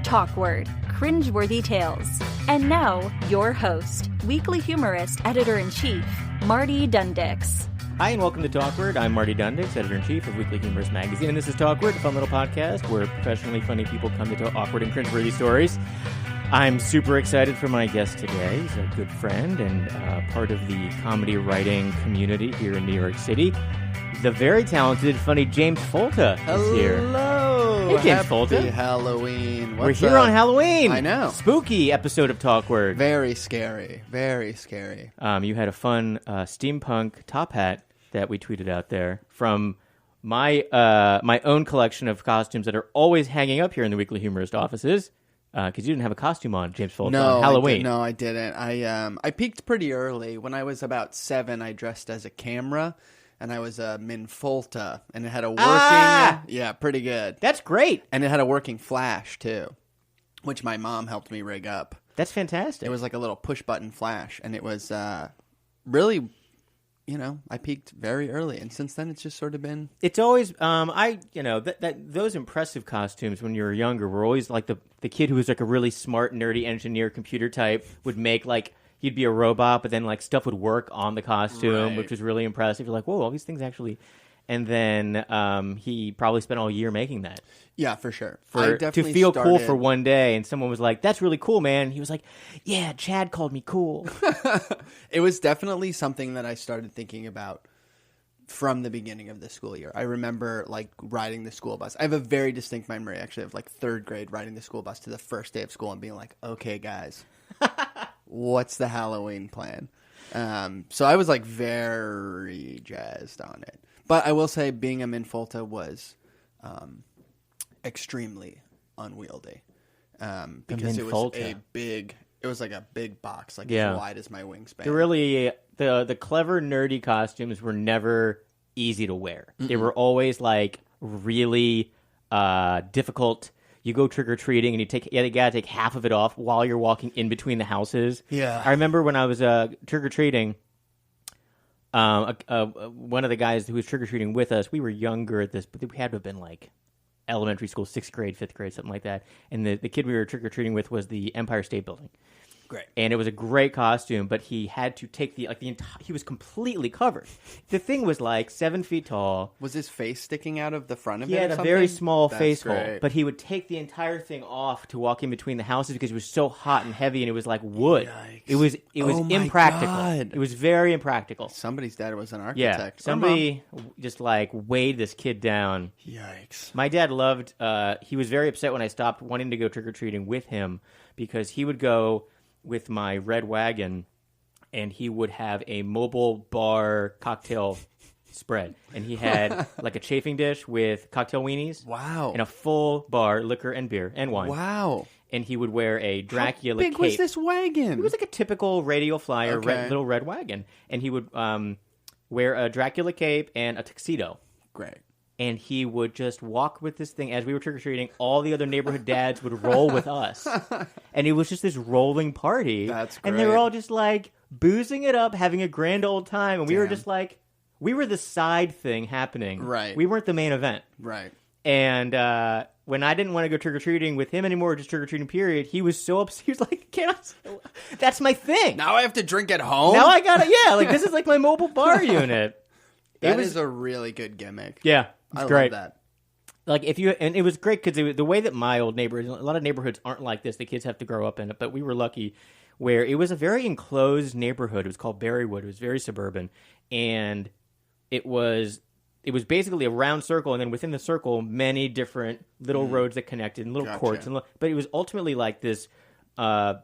Talkward, Cringeworthy Tales. And now, your host, weekly humorist, editor-in-chief, Marty Dundix. Hi, and welcome to Talkward. I'm Marty Dundix, editor-in-chief of Weekly Humorist Magazine, and this is Talkward, a fun little podcast where professionally funny people come to tell awkward and cringeworthy stories. I'm super excited for my guest today. He's a good friend and part of the comedy writing community here in New York City. The very talented, funny James Folta is here. Hello! Hey, James Folta. Happy Halloween. We're here on Halloween. I know. Spooky episode of Talkward. Very scary. Very scary. You had a fun steampunk top hat that we tweeted out there from my own collection of costumes that are always hanging up here in the Weekly Humorist offices. Because you didn't have a costume on, James Folta, on Halloween. I didn't. I peaked pretty early. When I was about 7, I dressed as a camera, and I was a Min Folta, and it had a working... Yeah, pretty good. That's great. And it had a working flash, too, which my mom helped me rig up. That's fantastic. It was like a little push-button flash, and it was really... I peaked very early, and since then it's just sort of been. It's always, those impressive costumes when you were younger were always like the kid who was like a really smart, nerdy engineer computer type would make like he'd be a robot, but then like stuff would work on the costume, which was really impressive. You're like, whoa, all these things actually. And then he probably spent all year making that. Yeah, for sure. To feel cool for one day, and someone was like, "That's really cool, man." He was like, "Yeah, Chad called me cool." It was definitely something that I started thinking about from the beginning of the school year. I remember like riding the school bus. I have a very distinct memory, actually, of like 3rd grade riding the school bus to the first day of school and being like, "Okay, guys, what's the Halloween plan?" So I was like very jazzed on it. But I will say, being a Min Folta was extremely unwieldy because it was like a big box, like as wide as my wingspan. The clever nerdy costumes were never easy to wear. Mm-mm. They were always like really difficult. You go trick or treating and you gotta take half of it off while you're walking in between the houses. Yeah, I remember when I was trick or treating. One of the guys who was trick-or-treating with us, we were younger at this, but we had to have been like elementary school, 6th grade, 5th grade, something like that. And the kid we were trick-or-treating with was the Empire State Building. Great. And it was a great costume, but he had to take he was completely covered. The thing was like 7 feet tall. Was his face sticking out of the front of it? He had a very small face hole, but he would take the entire thing off to walk in between the houses because it was so hot and heavy, and it was like wood. Yikes. It was impractical. God. It was very impractical. Somebody's dad was an architect. Yeah, somebody just like weighed this kid down. Yikes. My dad loved. He was very upset when I stopped wanting to go trick or treating with him because he would go with my red wagon, and he would have a mobile bar cocktail spread. And he had like a chafing dish with cocktail weenies. Wow. And a full bar, liquor and beer and wine. Wow. And he would wear a Dracula cape. How big was this wagon? It was like a typical radio flyer, little red wagon. And he would wear a Dracula cape and a tuxedo. Great. And he would just walk with this thing as we were trick-or-treating. All the other neighborhood dads would roll with us. And it was just this rolling party. That's great. And they were all just like boozing it up, having a grand old time. And we were just like, we were the side thing happening. Right. We weren't the main event. Right. And when I didn't want to go trick-or-treating with him anymore, just trick-or-treating period, he was so upset. He was like, that's my thing. Now I have to drink at home? Now I gotta, this is like my mobile bar unit. That is a really good gimmick. Yeah. It's great. Love that. Like and it was great because the way that my old neighborhood, a lot of neighborhoods aren't like this. The kids have to grow up in it, but we were lucky where it was a very enclosed neighborhood. It was called Berrywood. It was very suburban, and it was basically a round circle, and then within the circle, many different little roads that connected and little courts, but it was ultimately like this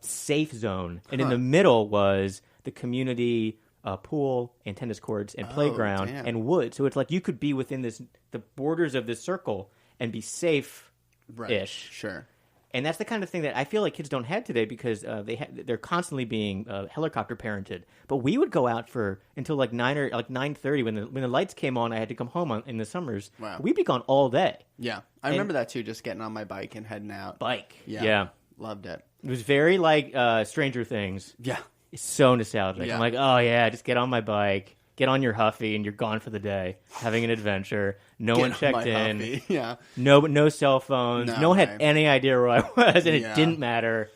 safe zone, and in the middle was the community. Pool and tennis courts and playground and wood. So it's like you could be within the borders of this circle and be safe-ish. Right. Sure. And that's the kind of thing that I feel like kids don't have today because they're constantly being helicopter parented. But we would go out until like 9 or like 9:30 when the lights came on. I had to come home in the summers. Wow. We'd be gone all day. Yeah, I remember that too. Just getting on my bike and heading out. Yeah. Loved it. It was very like Stranger Things. Yeah. It's so nostalgic. Yeah. I'm like, oh yeah, just get on my bike. get on your Huffy and you're gone for the day, having an adventure. No one checked in. Huffy. Yeah. No cell phones. No one had any idea where I was, and it didn't matter.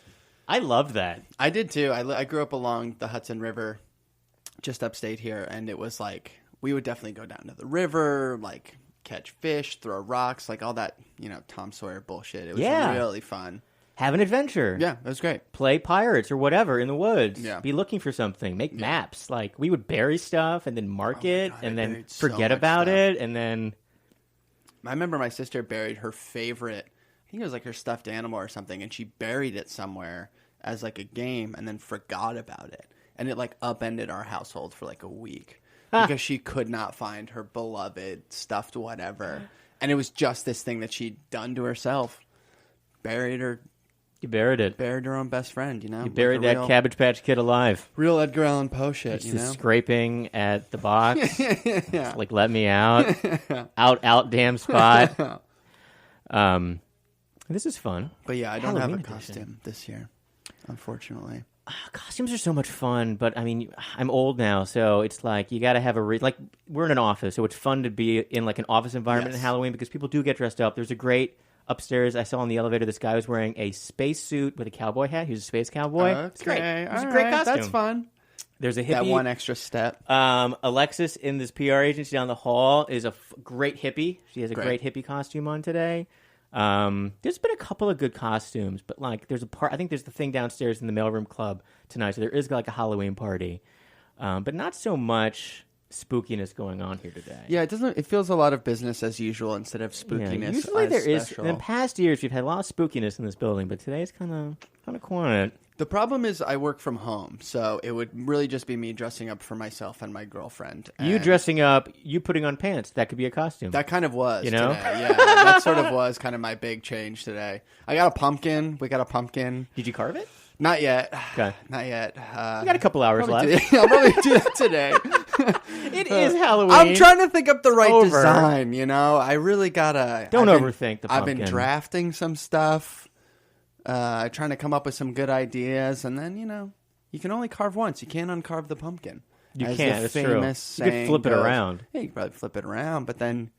I loved that. I did too. I grew up along the Hudson River, just upstate here, and it was like we would definitely go down to the river, like catch fish, throw rocks, like all that, Tom Sawyer bullshit. It was really fun. Have an adventure. Yeah, it was great. Play pirates or whatever in the woods. Yeah. Be looking for something. Make maps. Like, we would bury stuff and then mark it and then forget so about stuff. it. And then... I remember my sister buried her favorite, I think it was like her stuffed animal or something, and she buried it somewhere as like a game and then forgot about it. And it like upended our household for like a week because she could not find her beloved stuffed whatever. And it was just this thing that she'd done to herself. Buried her. You buried it. Buried her own best friend, You buried that Cabbage Patch Kid alive. Real Edgar Allan Poe shit, Just scraping at the box. Like, let me out. Out, damn spot. This is fun. But yeah, I don't Halloween have a costume edition. this year, unfortunately. Costumes are so much fun, but I mean, I'm old now, so it's like you got to have like we're in an office, so it's fun to be in like an office environment in Halloween because people do get dressed up. There's a great upstairs. I saw in the elevator this guy was wearing a space suit with a cowboy hat. He was a space cowboy. It's great. It's a great costume. That's fun. There's a hippie. That one extra step. Alexis in this PR agency down the hall is a great hippie. She has a great hippie costume on today. There's been a couple of good costumes, but like there's a part. I think there's the thing downstairs in the mailroom club tonight, so there is like a Halloween party, but not so much spookiness going on here today. Yeah, it doesn't. It feels a lot of business as usual instead of spookiness. Yeah, usually there special. is. In past years, we've had a lot of spookiness in this building, but today's kind of quiet. The problem is I work from home, so it would really just be me dressing up for myself and my girlfriend. You dressing up, you putting on pants. That could be a costume. That kind of was, you know? Today. Yeah, that sort of was kind of my big change today. I got a pumpkin. We got a pumpkin. Did you carve it? Not yet. Okay. Not yet. You got a couple hours left. I'll probably do that today. It is Halloween. I'm trying to think up the right design, I really gotta... Don't overthink the pumpkin. I've been drafting some stuff. Trying to come up with some good ideas, and then, you can only carve once. You can't uncarve the pumpkin. You can't, that's true. You could flip it around. Yeah, you could probably flip it around, but then,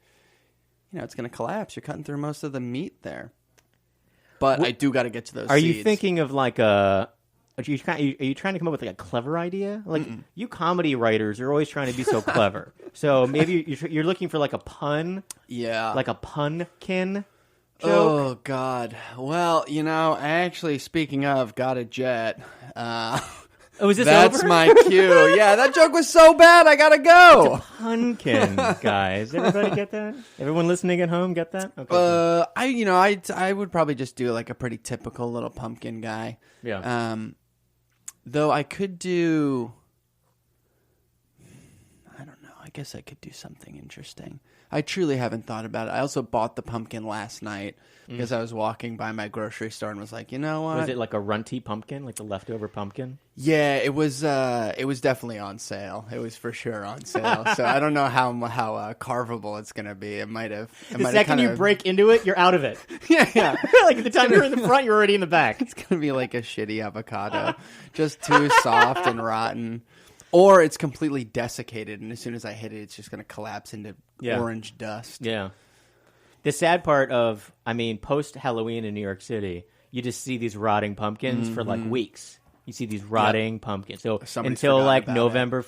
it's going to collapse. You're cutting through most of the meat there. But I do got to get to those Are seeds. you thinking of like a... Are you trying to come up with like a clever idea? Like, you comedy writers are always trying to be so clever. So maybe you're looking for like a pun? Yeah. Like a punkin joke? Oh, God. Well, I actually, speaking of, got a jet. Is this That's over? my cue. Yeah, that joke was so bad, I gotta go. It's a pumpkin, guys. Everybody get that? Everyone listening at home get that? Okay. I would probably just do like a pretty typical little pumpkin guy. Yeah. Though I could do... I don't know. I guess I could do something interesting. I truly haven't thought about it. I also bought the pumpkin last night because I was walking by my grocery store and was like, you know what? Was it like a runty pumpkin, like the leftover pumpkin? Yeah, it was definitely on sale. It was for sure on sale. So I don't know how carvable it's going to be. It might have. The second you break into it, you're out of it. Yeah. Like at the time you're in the front, you're already in the back. It's going to be like a shitty avocado. Just too soft and rotten. Or it's completely desiccated, and as soon as I hit it, it's just going to collapse into orange dust. Yeah. The sad part of, post-Halloween in New York City, you just see these rotting pumpkins for like weeks. You see these rotting pumpkins. So until like November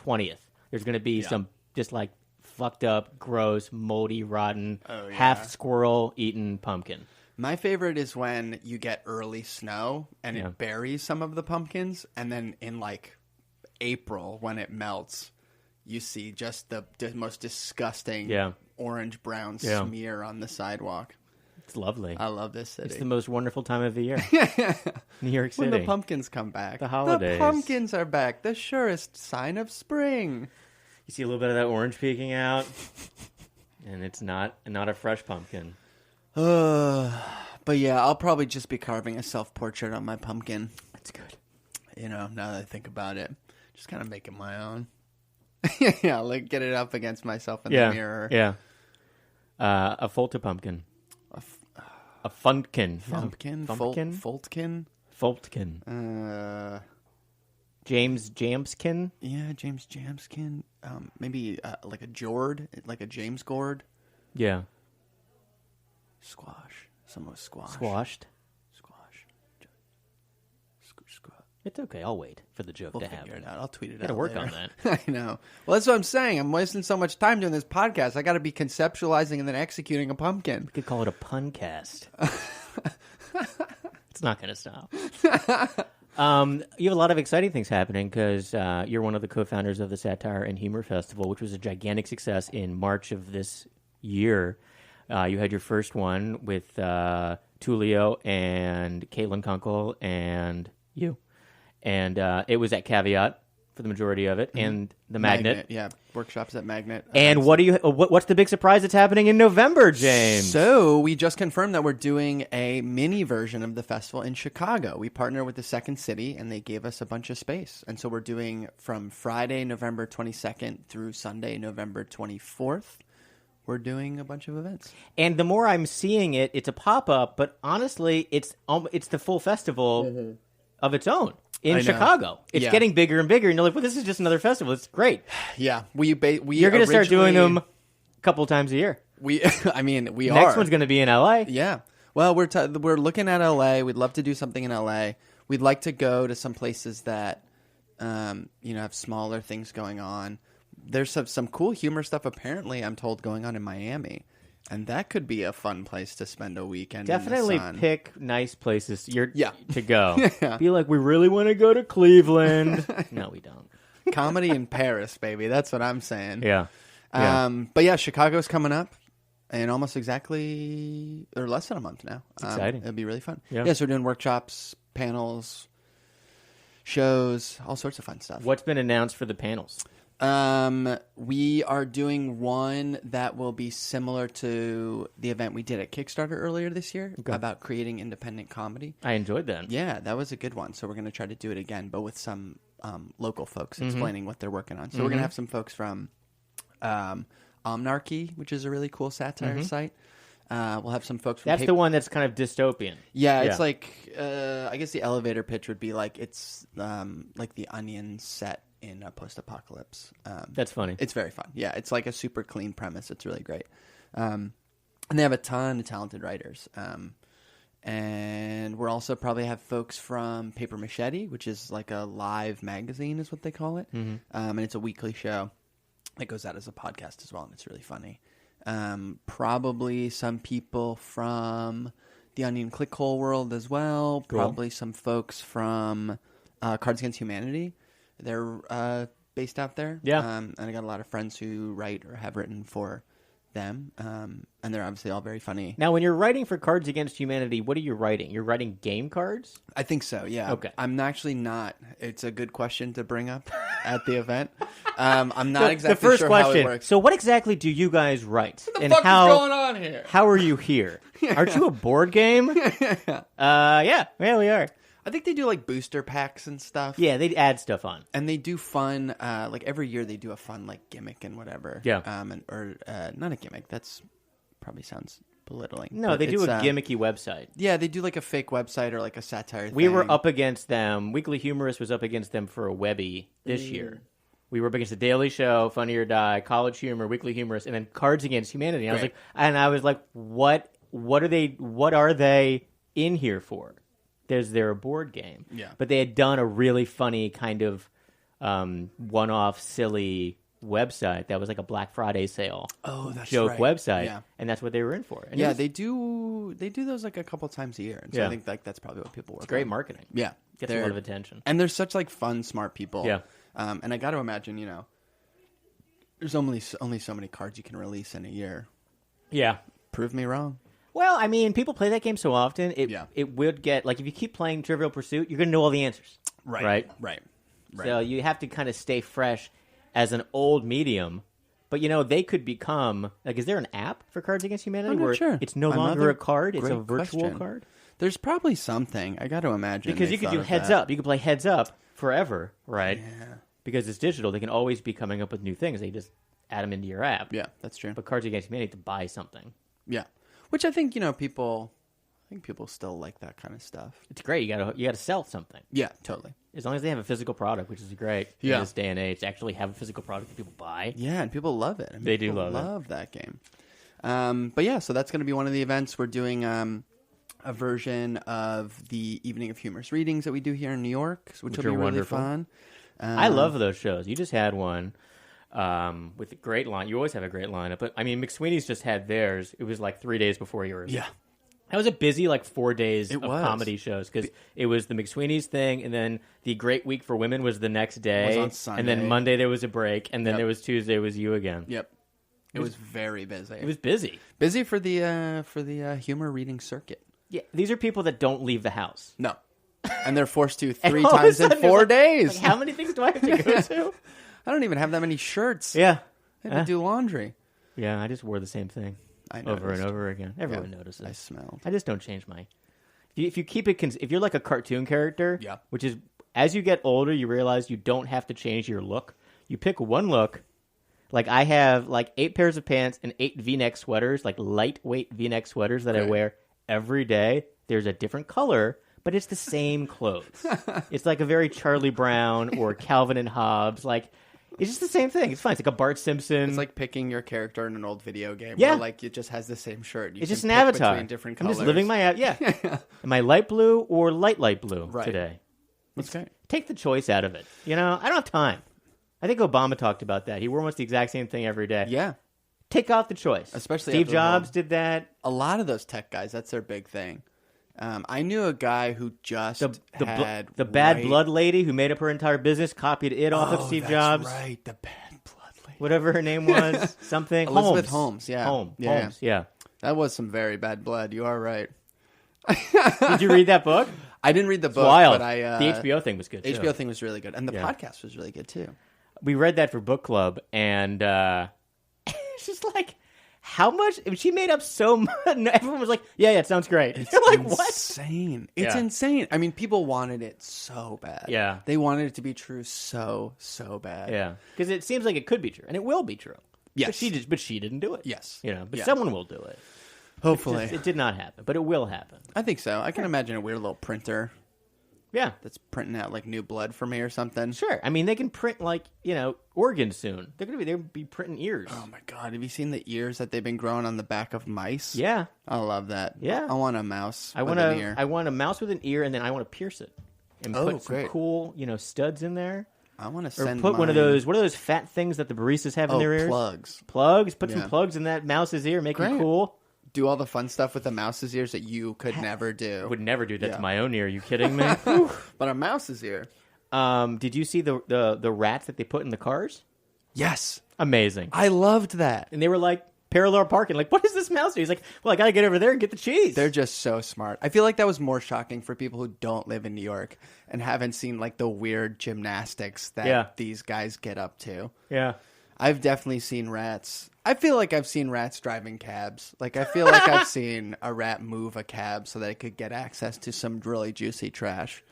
20th, there's going to be some just like fucked up, gross, moldy, rotten, half squirrel eaten pumpkin. My favorite is when you get early snow and it buries some of the pumpkins, and then in like April when it melts, you see just the most disgusting orange-brown smear on the sidewalk. It's lovely. I love this city. It's the most wonderful time of the year. New York City. When the pumpkins come back. The holidays. The pumpkins are back. The surest sign of spring. You see a little bit of that orange peeking out, and it's not a fresh pumpkin. But yeah, I'll probably just be carving a self-portrait on my pumpkin. That's good. Now that I think about it. Just kind of make it my own. Yeah, like get it up against myself in the mirror. Yeah. A Folta pumpkin. A Funkin. Pumpkin? Fumpkin? Foltkin? Foltkin. James Jamskin. Yeah, James Jamskin. Maybe like a Jord, like a James Gord. Yeah. Squash. Someone was squash. Squashed. Squash. It's okay. I'll wait for the joke We'll to figure happen. it out. I'll tweet it out. Gotta work later. on that. I know. Well, that's what I'm saying. I'm wasting so much time doing this podcast. I got to be conceptualizing and then executing a pumpkin. We could call it a puncast. It's not going to stop. You have a lot of exciting things happening because you're one of the co-founders of the Satire and Humor Festival, which was a gigantic success in March of this year. You had your first one with Tulio and Caitlin Kunkel and you. And it was at Caveat for the majority of it, and the Magnet. Yeah, workshops at Magnet. And what's the big surprise that's happening in November, James? So we just confirmed that we're doing a mini version of the festival in Chicago. We partner with the Second City, and they gave us a bunch of space. And so we're doing from Friday, November 22nd through Sunday, November 24th. We're doing a bunch of events. And the more I'm seeing it, it's a pop-up, but honestly, it's the full festival of its own in Chicago. It's getting bigger and bigger, and you're like, well, this is just another festival. It's great. Yeah. You're going to start doing them a couple times a year. We are. Next one's going to be in L.A. Yeah. Well, we're looking at L.A. We'd love to do something in L.A. We'd like to go to some places that, have smaller things going on. There's some cool humor stuff, apparently, I'm told, going on in Miami. And that could be a fun place to spend a weekend. Definitely in the sun. pick nice places to go. Yeah. Be like, we really want to go to Cleveland. No, we don't. Comedy in Paris, baby. That's what I'm saying. Yeah. But yeah, Chicago's coming up in almost exactly, or less than a month now. Exciting. It'll be really fun. Yeah. So we're doing workshops, panels, shows, all sorts of fun stuff. What's been announced for the panels? We are doing one that will be similar to the event we did at Kickstarter earlier this year about creating independent comedy. I enjoyed that. Yeah, that was a good one. So we're going to try to do it again, but with some local folks explaining what they're working on. So we're going to have some folks from Omnarchy, which is a really cool satire site. We'll have some folks from That's the one that's kind of dystopian. Yeah, it's like, I guess the elevator pitch would be like, it's like the Onion set in a post-apocalypse. That's funny. It's very fun. Yeah, it's like a super clean premise. It's really great. And they have a ton of talented writers. And we'll also probably have folks from Paper Machete, which is like a live magazine is what they call it. And it's a weekly show that goes out as a podcast as well, and it's really funny. Probably some people from the Onion Clickhole world as well. Cool. Probably some folks from Cards Against Humanity. They're based out there. Yeah. And I got a lot of friends who write or have written for them. And they're obviously all very funny. Now, when you're writing for Cards Against Humanity, what are you writing? You're writing game cards? I think so, yeah. Okay. I'm actually not. It's a good question to bring up at the event. I'm not exactly the first sure question. how it works. So what exactly do you guys write? What the fuck is going on here? How are you here? Aren't you a board game? Yeah, we are. I think they do like booster packs and stuff. Yeah, they add stuff on. And they do fun, like every year they do a fun like gimmick and whatever. Yeah. Or not a gimmick. That's probably sounds belittling. No, but they do it's, a gimmicky website. Yeah, they do like a fake website or like a satire We thing. were up against them. Weekly Humorist was up against them for a Webby this year. We were up against The Daily Show, Funny or Die, College Humor, Weekly Humorist, and then Cards Against Humanity. And I was like, what are they in here for? They're a board game. Yeah. But they had done a really funny kind of one-off silly website that was like a Black Friday sale. Oh, that's joke right. website. Yeah. And that's what they were in for. And Yeah, they do those like a couple times a year. And so I think like that's probably what people work it's great on. marketing. Yeah. Gets a lot of attention. And they're such like fun, smart people. Yeah. And I got to imagine, there's only so many cards you can release in a year. Yeah. Prove me wrong. Well, I mean, people play that game so often, Yeah. it would get, like, if you keep playing Trivial Pursuit, you're going to know all the answers. Right? So you have to kind of stay fresh as an old medium. But, they could become, like, is there an app for Cards Against Humanity I'm not where sure. it's no Another longer a card, it's a great virtual question. card? There's probably something. I got to imagine. Because they you could thought do of Heads that. Up. You could play Heads Up forever, right? Yeah. Because it's digital. They can always be coming up with new things. They just add them into your app. Yeah, that's true. But Cards Against Humanity, to buy something. Yeah. Which I think, people... think people still like that kind of stuff. It's great. You gotta sell something. Yeah, totally. As long as they have a physical product, which is great in this day and age, to actually have a physical product that people buy. Yeah, and people love it. They do love that game. But yeah, so that's going to be one of the events. We're doing a version of the Evening of Humorous Readings that we do here in New York, which will be really wonderful. fun. I love those shows. You just had one with a great line. You always have a great lineup. But, I mean, McSweeney's just had theirs. It was like 3 days before yours. Yeah. That was a busy, 4 days of comedy shows because it was the McSweeney's thing, and then the Great Week for Women was the next day. It was on Sunday. And then Monday there was a break, and then there was Tuesday was you again. Yep. It was very busy. It was busy. Busy for the humor reading circuit. Yeah, these are people that don't leave the house. No. And they're forced to 3 all of a times in sudden 4 days. How many things do I have to go to? I don't even have that many shirts. Yeah. I have to do laundry. Yeah, I just wore the same thing over and over again. Everyone notices. I smelled. I just don't change my... If you keep it... If you're like a cartoon character, yeah. Which is... As you get older, you realize you don't have to change your look. You pick one look. I have 8 pairs of pants and 8 V-neck sweaters, lightweight V-neck sweaters that I wear every day. There's a different color, but it's the same clothes. It's like a very Charlie Brown or Calvin and Hobbes. It's just the same thing. It's fine. It's like a Bart Simpson. It's like picking your character in an old video game. Yeah. Where, it just has the same shirt. It's just an avatar. Between different colors. I'm just living my... Yeah. Am I light blue or light blue today? That's great. Take the choice out of it. I don't have time. I think Obama talked about that. He wore almost the exact same thing every day. Yeah. Take out the choice. Especially Steve Jobs did that. A lot of those tech guys, that's their big thing. I knew a guy who just had... The bad blood lady who made up her entire business, copied it off of Steve Jobs. Right, the bad blood lady. Whatever her name was. Something. Elizabeth Holmes, yeah. Holmes, yeah. That was some very bad blood. You are right. Did you read that book? I didn't read the book, wild. but the HBO thing was good, too. HBO thing was really good. And the podcast was really good, too. We read that for book club, and it's just how much? She made up so much. Everyone was like, yeah, it sounds great. It's insane. What? It's insane. I mean, people wanted it so bad. Yeah. They wanted it to be true so bad. Yeah. Because it seems like it could be true, and it will be true. Yes. But she didn't do it. Yes. But someone will do it. Hopefully. It did not happen, but it will happen. I think so. I can imagine a weird little printer. Yeah. That's printing out new blood for me or something. Sure. I mean, they can print organs soon. They'll be printing ears. Oh my God. Have you seen the ears that they've been growing on the back of mice? Yeah. I love that. Yeah. I want a mouse with an ear. I want a mouse with an ear, and then I want to pierce it. And put some cool, studs in there. I want to send put one of those, what are those fat things that the baristas have in their ears? Plugs. Plugs. Put some plugs in that mouse's ear, make it cool. Do all the fun stuff with the mouse's ears that you could never do. I would never do that to my own ear. Are you kidding me? But a mouse's ear. Did you see the rats that they put in the cars? Yes. Amazing. I loved that. And they were parallel parking. What is this mouse? He's like, well, I got to get over there and get the cheese. They're just so smart. I feel like that was more shocking for people who don't live in New York and haven't seen the weird gymnastics that these guys get up to. Yeah. I've definitely seen rats. I feel like I've seen rats driving cabs. I feel like I've seen a rat move a cab so that it could get access to some really juicy trash.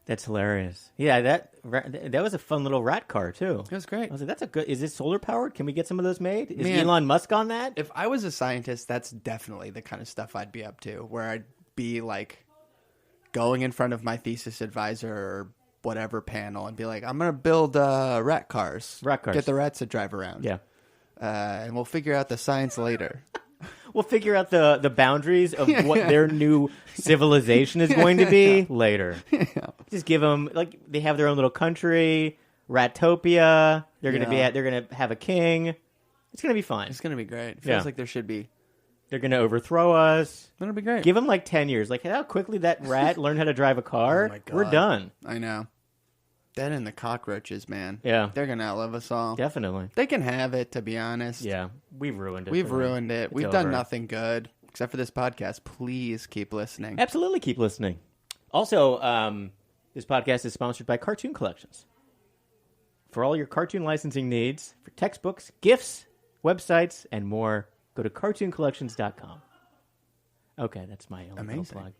That's hilarious. Yeah, that was a fun little rat car, too. It was great. I was like, that's a good... Is it solar powered? Can we get some of those made? Is Man, Elon Musk on that? If I was a scientist, that's definitely the kind of stuff I'd be up to, where I'd be going in front of my thesis advisor or whatever panel and be like, I'm going to build rat cars. Rat cars. Get the rats to drive around. Yeah. And we'll figure out the science later. We'll figure out the boundaries of what their new civilization is going to be later. Yeah. Just give them they have their own little country, Ratopia. They're gonna have a king. It's gonna be fine. It's gonna be great. It feels like there should be. They're gonna overthrow us. That'll be great. Give them 10 years. How quickly that rat learned how to drive a car. Oh my God. We're done. I know. That and the cockroaches, man. Yeah. They're going to outlive us all. Definitely. They can have it, to be honest. Yeah. We've ruined it. We've ruined it. It's We've over. done nothing good, except for this podcast. Please keep listening. Absolutely keep listening. Also, this podcast is sponsored by Cartoon Collections. For all your cartoon licensing needs, for textbooks, gifts, websites, and more, go to cartooncollections.com. Okay, that's my only little plug.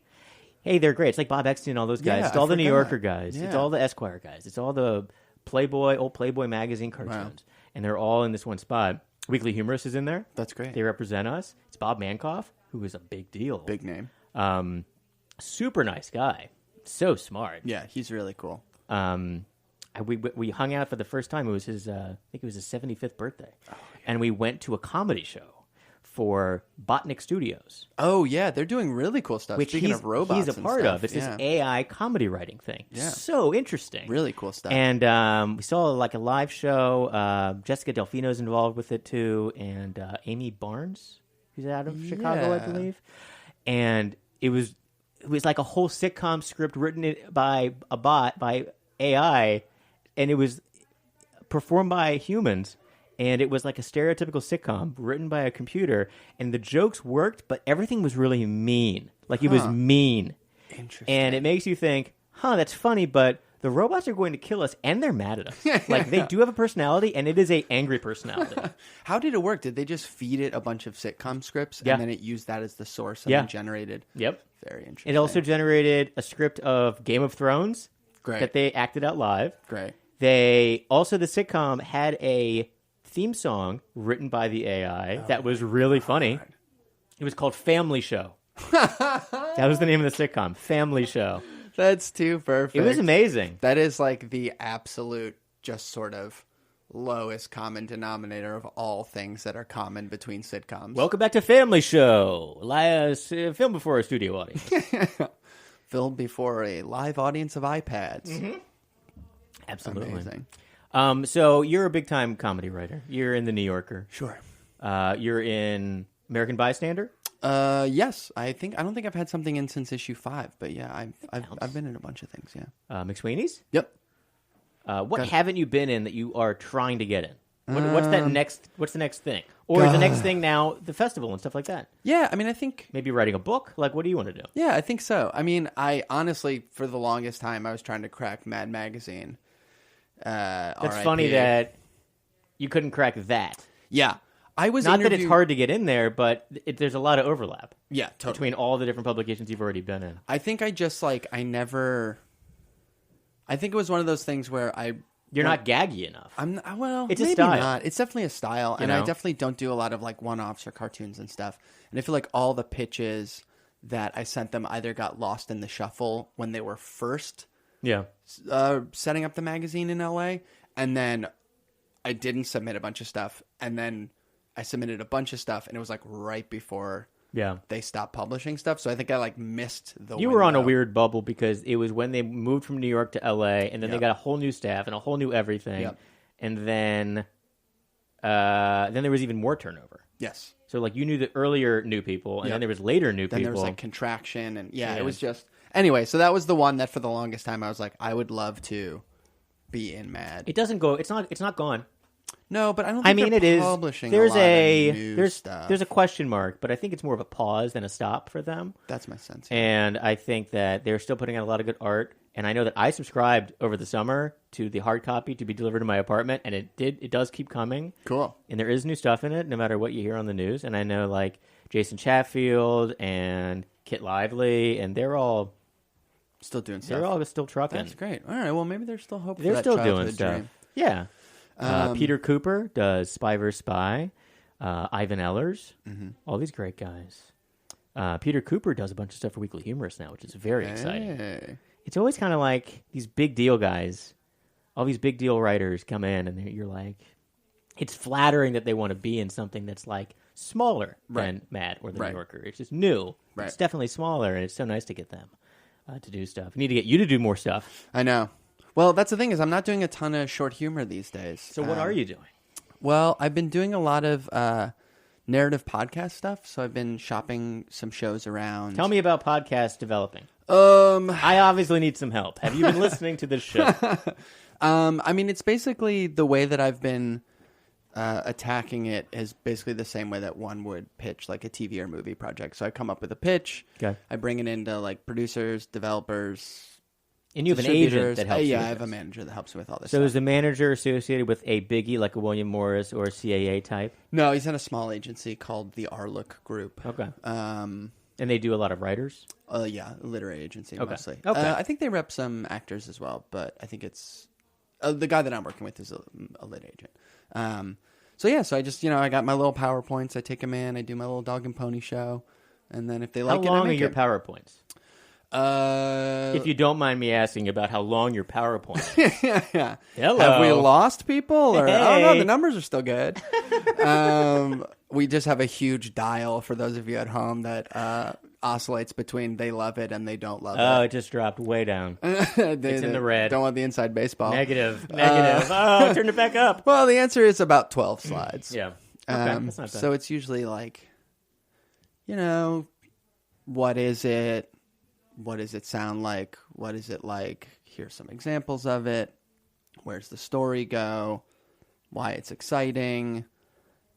Hey, they're great. It's like Bob Eckstein and all those guys. Yeah, it's all I the New forgot. Yorker guys. Yeah. It's all the Esquire guys. It's all the old Playboy magazine cartoons. Wow. And they're all in this one spot. Weekly Humorist is in there. That's great. They represent us. It's Bob Mankoff, who is a big deal. Big name. Super nice guy. So smart. Yeah, he's really cool. We hung out for the first time. It was his, I think it was his 75th birthday. Oh, yeah. And we went to a comedy show for Botnik Studios. Oh, yeah. They're doing really cool stuff. Which Speaking of robots he's a part of. It's this AI comedy writing thing. Yeah. So interesting. Really cool stuff. And we saw like a live show. Jessica Delfino's involved with it too. And Amy Barnes, who's out of Chicago, I believe. And it was like a whole sitcom script written by a bot, by AI, and it was performed by humans. And it was like a stereotypical sitcom written by a computer. And the jokes worked, but everything was really mean. Like, it was mean. Interesting. And it makes you think, that's funny, but the robots are going to kill us, and they're mad at us. Like, they do have a personality, and it is a angry personality. How did it work? Did they just feed it a bunch of sitcom scripts, and then it used that as the source and then generated? Yep. Very interesting. It also generated a script of Game of Thrones. Great. That they acted out live. Great. The sitcom had a theme song written by the AI that was really funny. It was called Family Show. That was the name of the sitcom, Family Show. That's too perfect. It was amazing. That is like the absolute just sort of lowest common denominator of all things that are common between sitcoms. Welcome back to Family Show. Filmed before a studio audience. Filmed before a live audience of iPads. Mm-hmm. Absolutely. Amazing. So you're a big-time comedy writer. You're in The New Yorker. Sure. You're in American Bystander? Yes. I don't think I've had something in since issue 5, but yeah, I've been in a bunch of things, yeah. McSweeney's? Yep. What haven't you been in that you are trying to get in? What's the next thing? Or the next thing now, the festival and stuff like that? Yeah, I mean, I think... Maybe writing a book? Like, what do you want to do? Yeah, I think so. I mean, I honestly, for the longest time, I was trying to crack Mad Magazine. That's funny that you couldn't crack that. Yeah. I was Not that it's hard to get in there, but there's a lot of overlap. Yeah, totally. Between all the different publications you've already been in. I think I just, I think it was one of those things where You're not gaggy enough. It's a style. Not. It's definitely a style, and I definitely don't do a lot of one-offs or cartoons and stuff. And I feel like all the pitches that I sent them either got lost in the shuffle when they were first setting up the magazine in LA, and then I didn't submit a bunch of stuff, and then I submitted a bunch of stuff, and it was right before they stopped publishing stuff. So I think I missed the You were on a weird bubble because it was when they moved from New York to LA, and then they got a whole new staff and a whole new everything. Yep. And then there was even more turnover. Yes. So you knew the earlier new people, and then there was later new people. Then there was contraction, and it was just... Anyway, so that was the one that for the longest time I was like, I would love to be in Mad. It doesn't go... It's not gone. No, but I don't think they're publishing a lot of new stuff. There's a question mark, but I think it's more of a pause than a stop for them. That's my sense. Yeah. And I think that they're still putting out a lot of good art. And I know that I subscribed over the summer to the hard copy to be delivered to my apartment, and it does keep coming. Cool. And there is new stuff in it, no matter what you hear on the news. And I know Jason Chatfield and Kit Lively, and they're all still doing stuff. They're all still trucking. That's great. All right. Well, maybe there's still hope. They're for still that doing stuff. Dream. Yeah. Peter Cooper does Spy vs. Spy. Ivan Ehlers. Mm-hmm. All these great guys. Peter Cooper does a bunch of stuff for Weekly Humorist now, which is very exciting. It's always kind of like these big deal guys. All these big deal writers come in, and you're like, it's flattering that they want to be in something that's smaller than Mad or The New Yorker. It's just new. Right. It's definitely smaller, and it's so nice to get them to do stuff. We need to get you to do more stuff. I know. Well, that's the thing is I'm not doing a ton of short humor these days. So what are you doing? Well, I've been doing a lot of narrative podcast stuff. So I've been shopping some shows around. Tell me about podcast developing. I obviously need some help. Have you been listening to this show? I mean, it's basically the way that I've been attacking it is basically the same way that one would pitch a TV or movie project. So I come up with a pitch. Okay. I bring it into producers, developers. And you have an agent that helps you with I have a manager that helps me with all this So stuff. is the manager associated with a biggie like a William Morris or a CAA type? No, he's in a small agency called the Arlook Group. Okay. And they do a lot of writers? Yeah, literary agency mostly. Okay. I think they rep some actors as well, but I think it's... the guy that I'm working with is a lit agent. So I just, I got my little PowerPoints. I take them in. I do my little dog and pony show. And then if they How like it, I long are make your it. PowerPoints? If you don't mind me asking about how long your PowerPoint is. Yeah. Hello. Have we lost people? Or oh no, Hey. the numbers are still good. We just have a huge dial for those of you at home that oscillates between they love it and they don't love Oh, it. it just dropped way down. It's in the red. Don't want the inside baseball. Negative. Oh, turn it back up. Well, the answer is about 12 slides. Yeah. Okay, that's not bad. So it's usually like, what is it? What does it sound like? What is it like? Here's some examples of it. Where's the story go? Why it's exciting.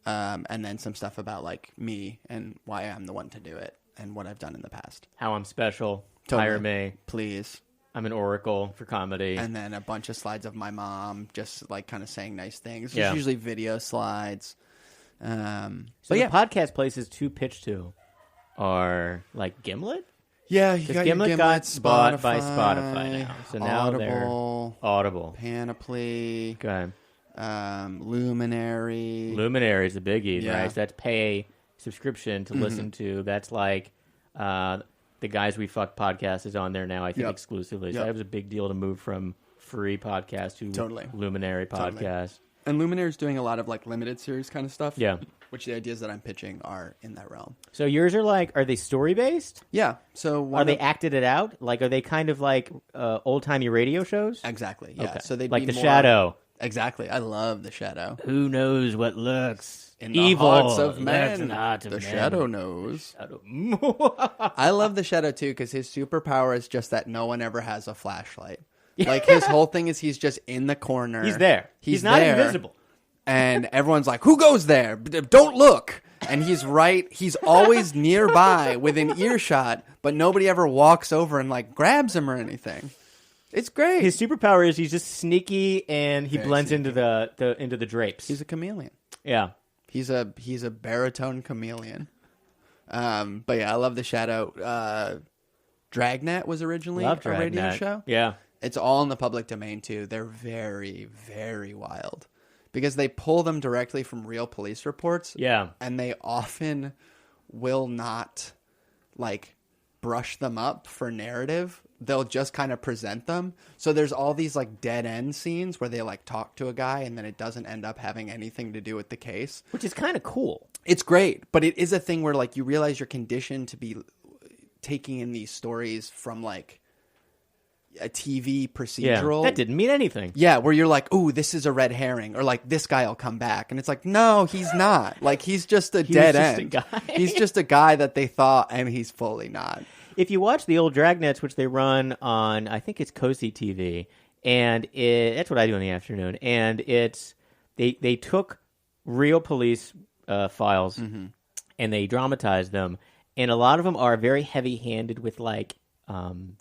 And then some stuff about like me and why I'm the one to do it and what I've done in the past. How I'm special. Totally. Hire me. Please. I'm an oracle for comedy. And then a bunch of slides of my mom just like kind of saying nice things. It's Yeah. usually video slides. So But the yeah. podcast places to pitch to are like Gimlet? Yeah, you Because got your Gimlet got bought by Spotify now. So now they're Audible. Panoply, Okay. Luminary. Luminary is a biggie, Yeah. right? So that's pay subscription to listen to. That's like the Guys We Fuck podcast is on there now, I think, Yep. exclusively. So Yep. that was a big deal to move from free podcast to Totally. Luminary podcast. Totally. And Luminary's doing a lot of like limited series kind of stuff. Yeah. Which the ideas that I'm pitching are in that realm. So yours are they story based? Yeah. So Are they acted it out? Like, are they kind of like old timey radio shows? Exactly. Yeah. Okay. So they'd like be The more... Shadow. Exactly. I love The Shadow. Who knows what lurks In the evil hearts of lurks men. in the hearts of The men. Shadow knows. Shadow. I love The Shadow too because his superpower is just that no one ever has a flashlight. Like his whole thing is he's just in the corner. He's there. He's not there, invisible. And everyone's like, "Who goes there? Don't look." And he's right. He's always nearby within earshot, but nobody ever walks over and like grabs him or anything. It's great. His superpower is he's just sneaky and he Very blends sneaky. into the drapes. He's a chameleon. Yeah. He's a baritone chameleon. But yeah, I love The Shadow. Dragnet was originally Love a radio Dragnet. show. Yeah. It's all in the public domain too. They're very, very wild because they pull them directly from real police reports. Yeah. And they often will not like brush them up for narrative. They'll just kind of present them. So there's all these like dead end scenes where they like talk to a guy and then it doesn't end up having anything to do with the case. Which is kind of cool. It's great, but it is a thing where like you realize you're conditioned to be taking in these stories from like a TV procedural. Yeah. That didn't mean anything. Yeah, where you're like, ooh, this is a red herring, or like this guy will come back, and it's like, no, he's not. Like he's just a dead just a end. guy. He's just a guy that they thought, and he's fully not. If you watch the old Dragnets, which they run on, I think it's Cozy TV, and that's what I do in the afternoon, and it's they took real police files and they dramatized them, and a lot of them are very heavy-handed with like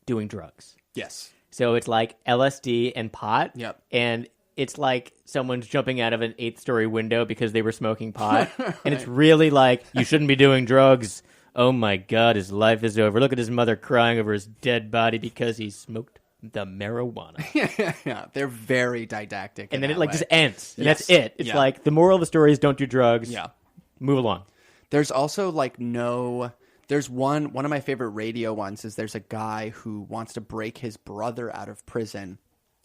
doing drugs. Yes. So it's like LSD and pot. Yep. And it's like someone's jumping out of an 8th-story window because they were smoking pot. And it's really like, you shouldn't be doing drugs. Oh my God, his life is over. Look at his mother crying over his dead body because he smoked the marijuana. Yeah, they're very didactic. And then in it that like way. just ends. And Yes. that's it. It's Yeah. like, the moral of the story is don't do drugs. Yeah. Move along. There's also like there's one of my favorite radio ones is there's a guy who wants to break his brother out of prison.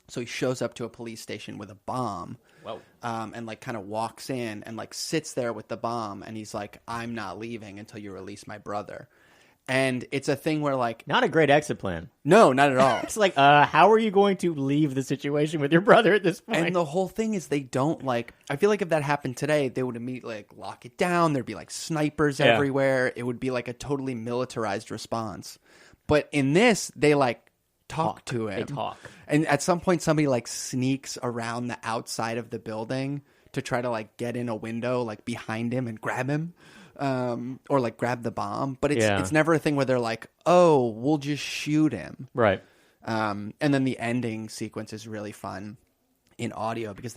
So he shows up to a police station with a bomb. Whoa. And like kind of walks in and like sits there with the bomb and he's like, I'm not leaving until you release my brother. And it's a thing where like, Not a great exit plan. no, not at all. It's like, how are you going to leave the situation with your brother at this point? And the whole thing is they don't like, I feel like if that happened today, they would immediately like lock it down. There'd be like snipers Yeah. everywhere. It would be like a totally militarized response. But in this, they like talk to him. They talk. And at some point, somebody like sneaks around the outside of the building to try to like get in a window like behind him and grab him. Or like grab the bomb. But it's never a thing where they're like, oh, we'll just shoot him. Right. And then the ending sequence is really fun in audio because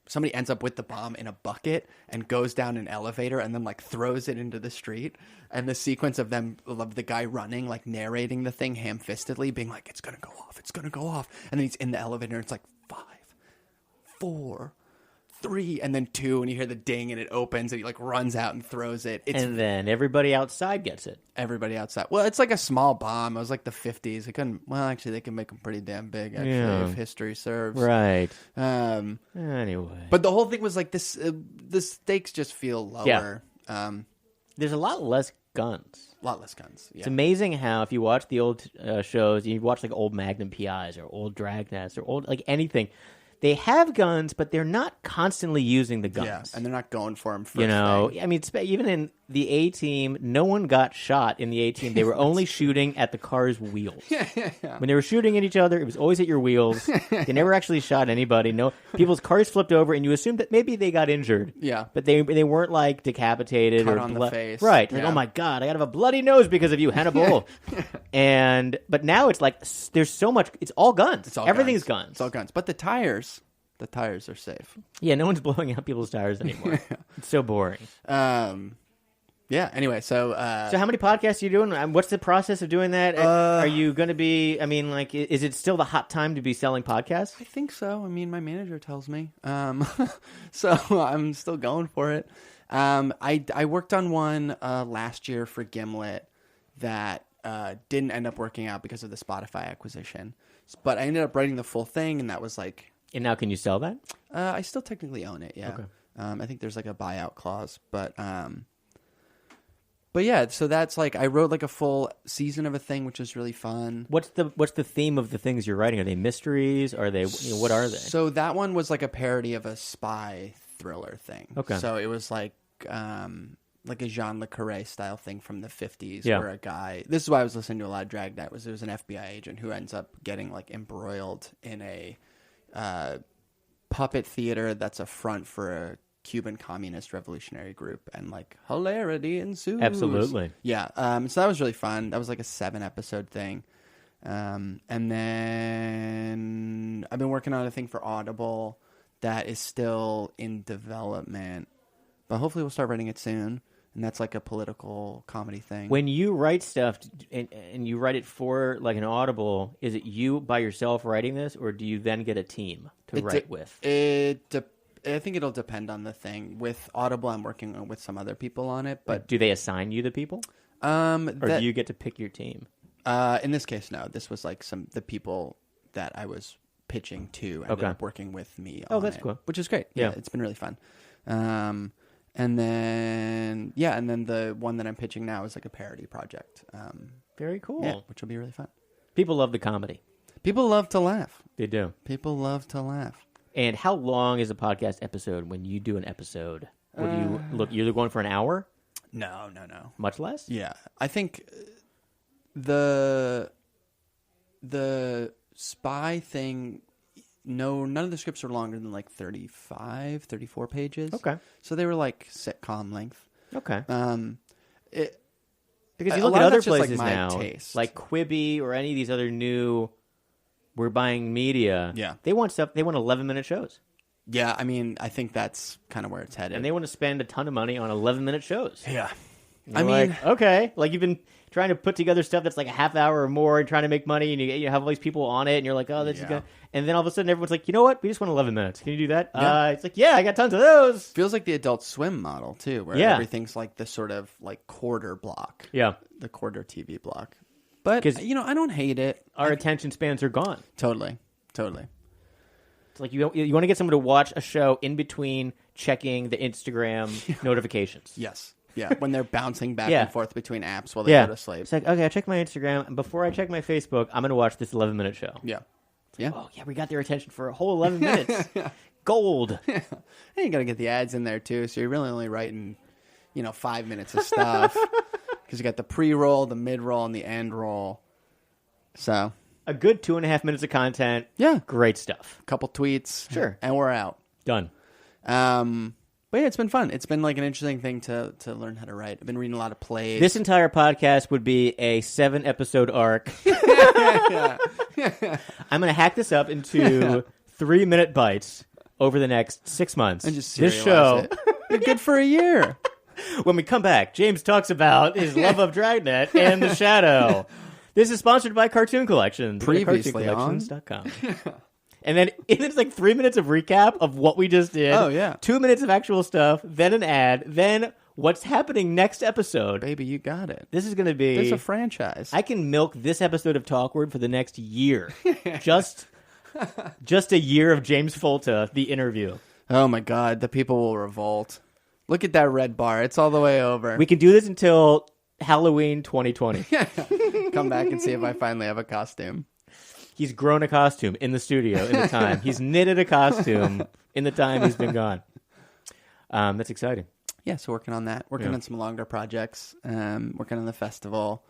somebody ends up with the bomb in a bucket and goes down an elevator and then like throws it into the street. And the sequence of the guy running, like narrating the thing ham-fistedly, being like, it's going to go off. And then he's in the elevator and it's like 5, 4, 3, and then 2, and you hear the ding, and it opens, and he like runs out and throws it. And then everybody outside gets it. Everybody outside. Well, it's like a small bomb. It was like the 50s. They couldn't. Well, actually, they can make them pretty damn big. Actually, if history serves. Right. Anyway, but the whole thing was like this. The stakes just feel lower. Yeah. There's a lot less guns. A lot less guns. Yeah. It's amazing how if you watch the old shows, you watch like old Magnum PIs or old Dragnets or old like anything. They have guns, but they're not constantly using the guns. Yeah, and they're not going for them first I mean, even in the A-Team, no one got shot in the A-Team. They were only shooting at the car's wheels. Yeah. When they were shooting at each other, it was always at your wheels. They never actually shot anybody. No, people's cars flipped over, and you assumed that maybe they got injured. Yeah. But they weren't, like, decapitated. Cut or on the face. Right. Like, oh, my God, I got to have a bloody nose because of you, Hannibal. But now it's like there's so much. It's all guns. Everything's guns. It's all guns. But the tires are safe. Yeah, no one's blowing out people's tires anymore. It's so boring. Yeah, anyway, so how many podcasts are you doing? What's the process of doing that? Are you going to be, I mean, like, is it still the hot time to be selling podcasts? I think so. I mean, my manager tells me. So I'm still going for it. I worked on one last year for Gimlet that didn't end up working out because of the Spotify acquisition. But I ended up writing the full thing, and that was like... And now can you sell that? I still technically own it, yeah. Okay. I think there's like a buyout clause, but yeah, so that's like I wrote like a full season of a thing, which is really fun. What's the theme of the things you're writing? Are they mysteries? Are they what are they? So that one was like a parody of a spy thriller thing. Okay. So it was like a Jean Le Carré style thing from the 50s where a guy, this is why I was listening to a lot of Dragnet, was there was an FBI agent who ends up getting like embroiled in a puppet theater that's a front for a Cuban communist revolutionary group, and like hilarity ensues. Absolutely. Yeah. So that was really fun. That was like a 7-episode thing. And then I've been working on a thing for Audible that is still in development, but hopefully we'll start writing it soon. And that's like a political comedy thing. When you write stuff and you write it for like an Audible, is it you by yourself writing this, or do you then get a team to write with? I think it'll depend on the thing. With Audible, I'm working with some other people on it. But do they assign you the people? Or do you get to pick your team? In this case, no. This was like the people that I was pitching to ended up working with me on that's it, cool. which is great. Yeah, it's been really fun. And then the one that I'm pitching now is like a parody project. Very cool. Yeah, which will be really fun. People love the comedy. People love to laugh. They do. People love to laugh. And how long is a podcast episode when you do an episode? Would you look? You're going for an hour? No. Much less? Yeah, I think the spy thing. No, none of the scripts are longer than like 35, 34 pages. Okay. So they were like sitcom length. Okay. Because you look at other places like now, like Quibi or any of these other new, we're buying media. Yeah. They want 11-minute shows. Yeah, I mean, I think that's kind of where it's headed. And they want to spend a ton of money on 11-minute shows. Yeah. I mean, okay, like you've been trying to put together stuff that's like a half hour or more and trying to make money, and you have all these people on it, and you're like, oh, this is good. And then all of a sudden, everyone's like, you know what? We just want 11 minutes. Can you do that? Yeah. It's like, yeah, I got tons of those. Feels like the Adult Swim model too, where everything's like the sort of like quarter block. Yeah, the quarter TV block. But I don't hate it. Our attention spans are gone. Totally. It's like you want to get someone to watch a show in between checking the Instagram notifications. Yes. Yeah, when they're bouncing back and forth between apps while they go to sleep. It's like, okay, I check my Instagram, and before I check my Facebook, I'm going to watch this 11-minute show. Yeah. Like, oh, yeah, we got their attention for a whole 11 minutes. Gold. Yeah. And you got to get the ads in there, too, so you're really only writing, 5 minutes of stuff. Because you got the pre-roll, the mid-roll, and the end roll. So... a good 2.5 minutes of content. Yeah. Great stuff. A couple tweets. Sure. And we're out. Done. But yeah, it's been fun. It's been like an interesting thing to learn how to write. I've been reading a lot of plays. This entire podcast would be a 7-episode arc. I'm going to hack this up into 3-minute bites over the next 6 months. And just this show. You're good for a year. When we come back, James talks about his love of Dragnet and The Shadow. This is sponsored by Cartoon Collections. Previously CartoonCollections.com. And then it's like 3 minutes of recap of what we just did. Oh, yeah. 2 minutes of actual stuff, then an ad, then what's happening next episode. Baby, you got it. This is going to be... It's a franchise. I can milk this episode of Talkward for the next year. just a year of James Folta, the interview. Oh, my God. The people will revolt. Look at that red bar. It's all the way over. We can do this until Halloween 2020. Come back and see if I finally have a costume. He's grown a costume in the studio in the time. He's knitted a costume in the time he's been gone. That's exciting. Yeah, so working on that. Working on some longer projects. Working on the festival.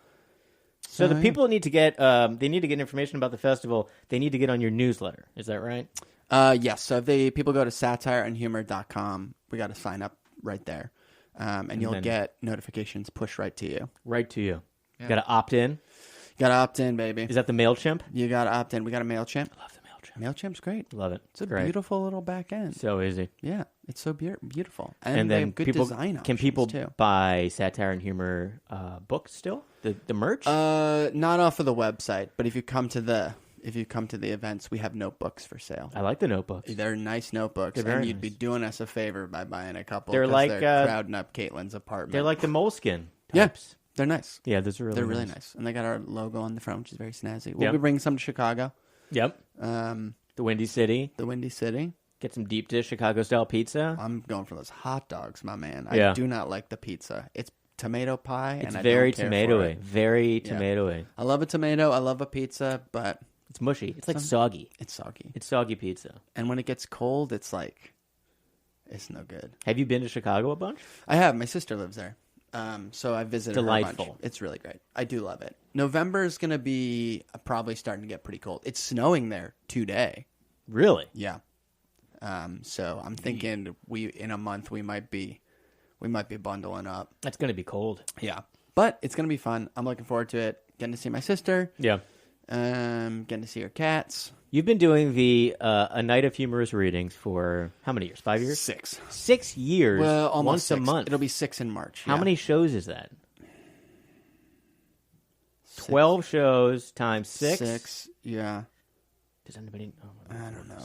So the people need to get they need to get information about the festival. They need to get on your newsletter. Is that right? Yes. So if people go to satireandhumor.com, we got to sign up right there. And you'll get notifications pushed right to you. Right to you. Yeah. You got to opt in. You got to opt in, baby. Is that the MailChimp? You got to opt in. We got a MailChimp. I love the MailChimp. MailChimp's great. Love it. It's a beautiful little back end. So easy. Yeah, it's so beautiful. And then they have good people, design options, can people too. buy Satire and Humor books still? The merch? Not off of the website, but if you come to the events, we have notebooks for sale. I like the notebooks. They're nice notebooks, and you'd be doing us a favor by buying a couple. They're like they're crowding up Caitlin's apartment. They're like the Moleskin types. Yeah, they're nice. Yeah, those are really nice. And they got our logo on the front, which is very snazzy. We'll be bringing some to Chicago. Yep. The Windy City. Get some deep dish Chicago style pizza. I'm going for those hot dogs, my man. Yeah. I do not like the pizza. It's tomato pie, it's and very I don't care tomatoey. for it. Very tomatoey. I love a tomato. I love a pizza, but it's mushy. It's like soggy. It's soggy. It's soggy pizza. And when it gets cold, it's like, it's no good. Have you been to Chicago a bunch? I have. My sister lives there. So I visited her a bunch. Delightful. It's really great. I do love it. November is going to be probably starting to get pretty cold. It's snowing there today. Really? Yeah. So I'm thinking in a month we might be bundling up. That's going to be cold. Yeah. But it's going to be fun. I'm looking forward to it. Getting to see my sister. Yeah. Getting to see her cats. You've been doing the A Night of Humorous Readings for how many years? 5 years? 6. 6 years. Well, almost once 6. a month. It'll be 6 in March. How many shows is that? 12 shows times 6. 6. Yeah. Does anybody? Oh, I don't know.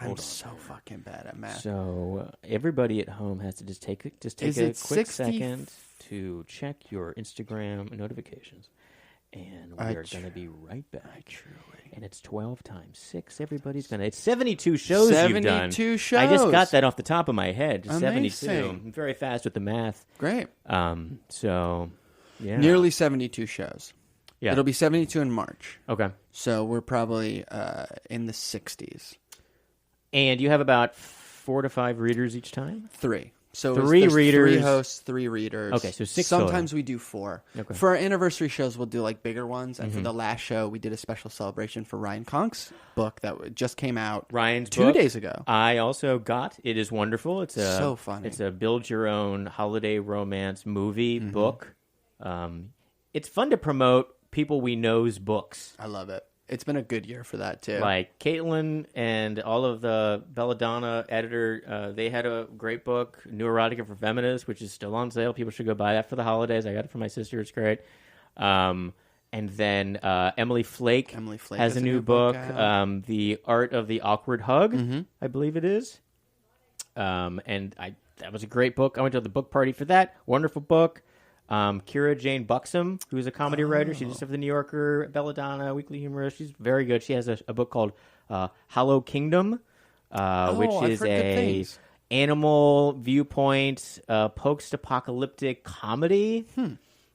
I'm so fucking bad at math. So everybody at home has to just take a quick second to check your Instagram notifications, and we are going to be right back. And it's 12 times 6. Everybody's going to... It's 72 shows you've done. 72 shows. I just got that off the top of my head. Just Amazing. 72. I'm very fast with the math. Great. So, yeah. Nearly 72 shows. Yeah. It'll be 72 in March. Okay. So we're probably in the 60s. And you have about 4 to 5 readers each time? 3. So 3 readers. 3 hosts, 3 readers. Okay, so 6 Sometimes total. we do 4. Okay. For our anniversary shows, we'll do like bigger ones. And for the last show, we did a special celebration for Ryan Conk's book that just came out Ryan's 2 book, days ago. I also got. It is wonderful. It's so funny. It's a build-your-own holiday romance movie book. It's fun to promote people we know's books. I love it. It's been a good year for that, too. Like Caitlin and all of the Belladonna editor, they had a great book, New Erotica for Feminists, which is still on sale. People should go buy that for the holidays. I got it for my sister. It's great. And then Emily Flake has a new book, The Art of the Awkward Hug, I believe it is. And that was a great book. I went to the book party for that. Wonderful book. Kira Jane Buxom, who's a comedy writer. She just have the New Yorker, Belladonna, Weekly Humorist. She's very good. She has a book called Hollow Kingdom, which is a animal viewpoint post-apocalyptic comedy.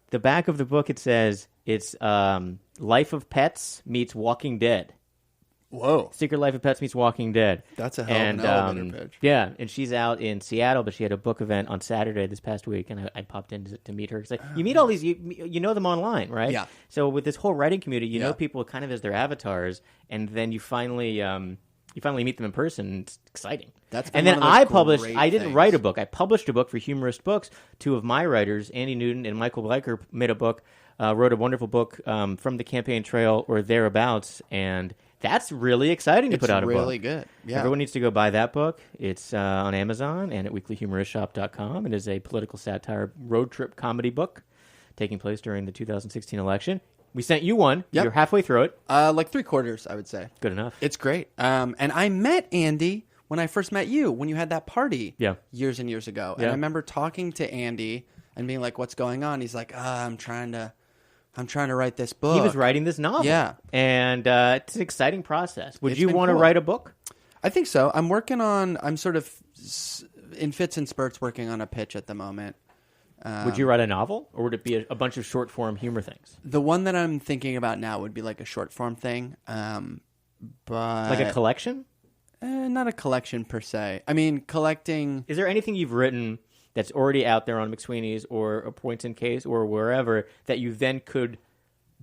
The back of the book, it says it's Life of Pets meets Walking Dead. Whoa. Secret Life of Pets meets Walking Dead. That's a hell of an elevator pitch. Yeah, and she's out in Seattle, but she had a book event on Saturday this past week, and I popped in to meet her. Cause you meet all these, you know them online, right? Yeah. So with this whole writing community, you know people kind of as their avatars, and then you finally meet them in person. It's exciting. And then I published. I didn't write a book. I published a book for Humorist Books. 2 of my writers, Andy Newton and Michael Bleicher, made a book. Wrote a wonderful book from the campaign trail or thereabouts, and that's really exciting to put out a book. It's really good. Yeah. Everyone needs to go buy that book. It's on Amazon and at weeklyhumoristshop.com. It is a political satire road trip comedy book taking place during the 2016 election. We sent you one. Yep. You're halfway through it. Like 3/4, I would say. Good enough. It's great. And I met Andy when I first met you, when you had that party years and years ago. And I remember talking to Andy and being like, what's going on? He's like, I'm trying to write this book. He was writing this novel. Yeah. And it's an exciting process. Would you want to cool. write a book? I think so. I'm sort of in fits and spurts working on a pitch at the moment. Would you write a novel, or would it be a bunch of short-form humor things? The one that I'm thinking about now would be like a short-form thing. But Like a collection? Not a collection per se. I mean, collecting... Is there anything you've written that's already out there on McSweeney's or a Points in Case or wherever that you then could